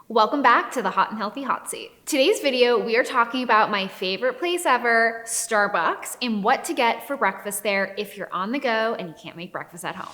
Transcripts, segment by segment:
Welcome back to the Hot and Healthy Hot Seat. Today's video, we are talking about my favorite place ever, Starbucks, and what to get for breakfast there if you're on the go and you can't make breakfast at home.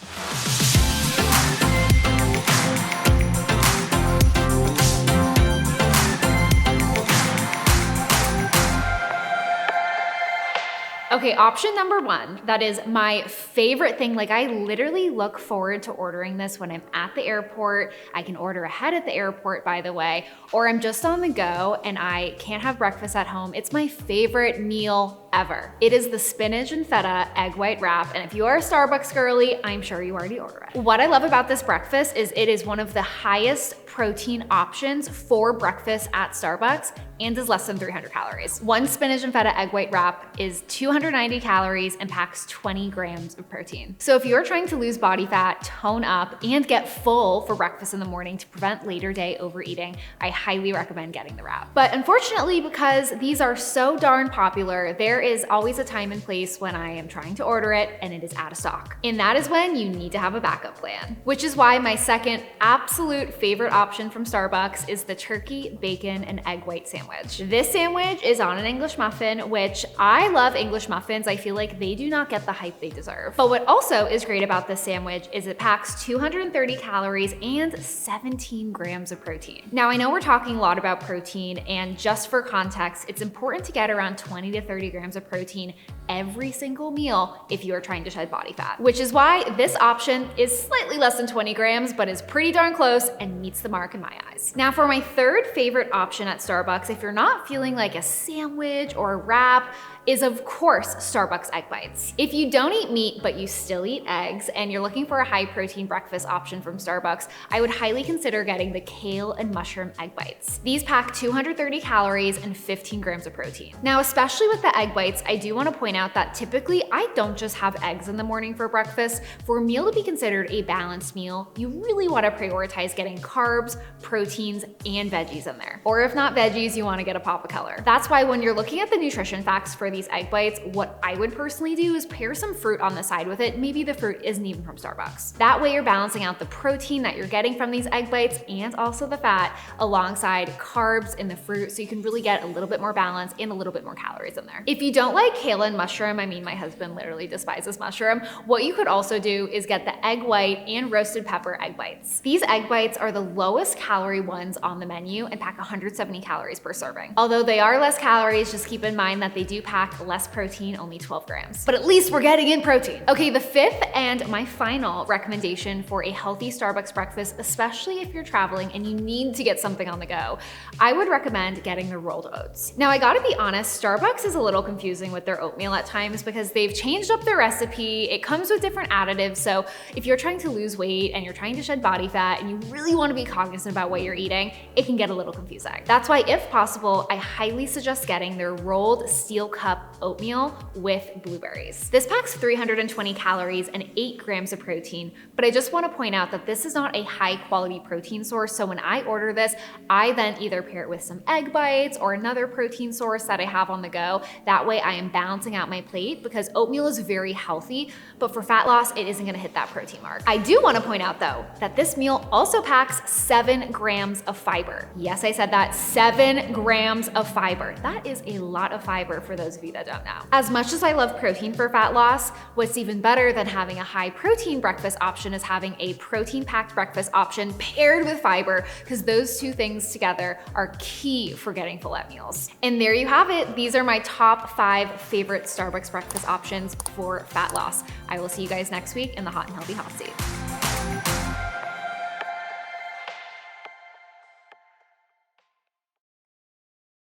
Okay, option number one, that is my favorite thing. Like, I literally look forward to ordering this when I'm at the airport. I can order ahead at the airport, by the way, or I'm just on the go and I can't have breakfast at home. It's my favorite meal ever. It is the spinach and feta egg white wrap, and if you are a Starbucks girly, I'm sure you already order it. What I love about this breakfast is it is one of the highest protein options for breakfast at Starbucks and is less than 300 calories. One spinach and feta egg white wrap is 290 calories and packs 20 grams of protein. So if you're trying to lose body fat, tone up, and get full for breakfast in the morning to prevent later day overeating, I highly recommend getting the wrap. But unfortunately, because these are so darn popular, there is always a time and place when I am trying to order it and it is out of stock. And that is when you need to have a backup plan, which is why my second absolute favorite option from Starbucks is the turkey, bacon, and egg white sandwich. This sandwich is on an English muffin, which I love English muffins. I feel like they do not get the hype they deserve. But what also is great about this sandwich is it packs 230 calories and 17 grams of protein. Now, I know we're talking a lot about protein, and just for context, it's important to get around 20 to 30 grams of protein every single meal if you are trying to shed body fat, which is why this option is slightly less than 20 grams, but is pretty darn close and meets the mark in my eyes. Now, for my third favorite option at Starbucks, if you're not feeling like a sandwich or a wrap, is of course Starbucks egg bites. If you don't eat meat, but you still eat eggs, and you're looking for a high protein breakfast option from Starbucks, I would highly consider getting the kale and mushroom egg bites. These pack 230 calories and 15 grams of protein. Now, especially with the egg bites, I do want to point out that typically I don't just have eggs in the morning for breakfast. For a meal to be considered a balanced meal, you really want to prioritize getting carbs, proteins, and veggies in there. Or if not veggies, you want to get a pop of color. That's why when you're looking at the nutrition facts for these egg bites, what I would personally do is pair some fruit on the side with it. Maybe the fruit isn't even from Starbucks. That way you're balancing out the protein that you're getting from these egg bites and also the fat alongside carbs in the fruit, so you can really get a little bit more balance and a little bit more calories in there. If you don't like kale and mushroom, I mean, my husband literally despises mushroom, what you could also do is get the egg white and roasted pepper egg bites. These egg bites are the lowest calorie ones on the menu and pack 170 calories per serving. Although they are less calories, just keep in mind that they do pack less protein, only 12 grams. But at least we're getting in protein. Okay, the fifth and my final recommendation for a healthy Starbucks breakfast, especially if you're traveling and you need to get something on the go, I would recommend getting the rolled oats. Now, I gotta be honest, Starbucks is a little confusing with their oatmeal at times because they've changed up their recipe. It comes with different additives. So if you're trying to lose weight and you're trying to shed body fat and you really wanna be cognizant about what you're eating, it can get a little confusing. That's why, if possible, I highly suggest getting their rolled steel cup oatmeal with blueberries. This packs 320 calories and 8 grams of protein, but I just want to point out that this is not a high quality protein source. So when I order this, I then either pair it with some egg bites or another protein source that I have on the go. That way I am balancing out my plate, because oatmeal is very healthy, but for fat loss, it isn't going to hit that protein mark. I do want to point out though, that this meal also packs 7 grams of fiber. Yes, I said that, 7 grams of fiber. That is a lot of fiber for those of you that don't know. As much as I love protein for fat loss, what's even better than having a high protein breakfast option is having a protein packed breakfast option paired with fiber, because those two things together are key for getting full at meals. And there you have it. These are my top 5 favorite Starbucks breakfast options for fat loss. I will see you guys next week in the Hot and Healthy Hot Seat.